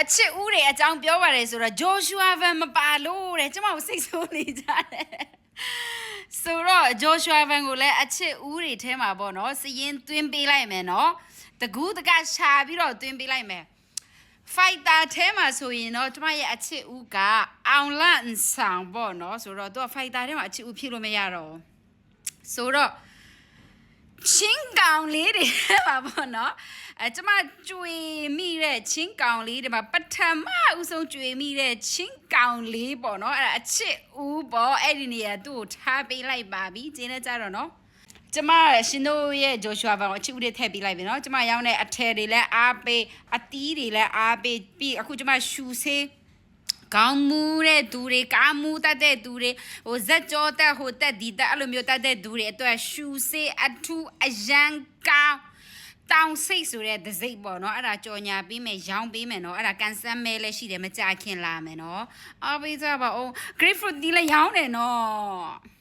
အချစ်ဦးတွေအကြောင်းပြောပါတယ်ဆိုတော့ Joshua Van မပါလို့တဲ့ကျမကိုစိတ်ဆိုးနေကြတယ်ဆိုတော့ Joshua Van ကိုလည်းအချစ်ဦးတွေထဲမှာပေါ့နော်စရင်သွင်းပေးလိုက်မယ်နော်တကူးတကရှာပြီးတော့သွင်းပေးလိုက်မယ် fighter ထဲမှာဆိုရင်တော့ကျမရဲ့အချစ်ဦးကအောင်လန့်ဆောင်ပေါ့နော်ဆိုတော့သူက fighter ထဲမှာအချစ်ဦးဖြစ်လို့မရတော့ဆိုတော့ချင်းကောင်လေးတွေပါပေါ့နော်ကျမကြွေမိတဲ့ချင်းကောင်လေးတွေမှာပထမဦးဆုံးကြွေမိတဲ့ချင်းကောင်လေးပေါ့နော်အဲ့ဒါအချစ်ဦးပေါ့အဲ့ဒီနေရာသူ့ကိုထားပေးလိုက်ပါပြီကျင်းနေကြတော့နော်ကျမရှင်တို့ရဲ့ Joshua Van ကိုအချစ်ဦးတွေထည့်ပေးလိုက်ပြီနော်ကျမရောင်းတဲ့အထည်တွေလည်းအားပေးအသီးတွေလည်းအားပေးပြီးအခုကျမရှူဆေးကောင်းမှုတဲ့သူတွေကားမှုတတ်တဲ့သူတွေဟိုဇက်ကြောတက်ဟိုတက်ဒီတက်အဲ့လိုမျိုးတတ်တဲ့သူတွေအတွက်ရှူဆေးအထူးအရန်ကောင်းတောင်စိတ်ဆိုတဲ့ဒစိတ်ပေါ့နော်အဲ့ဒါကြော်ညာပေးမယ်ရောင်းပေးမယ်နော်အဲ့ဒါကန်ဆယ်မဲလည်းရှိတယ်မကြခင်လာမယ်နော်အားပေးကြပါဦး grapefruit ဒီလည်းရောင်းတယ်နော်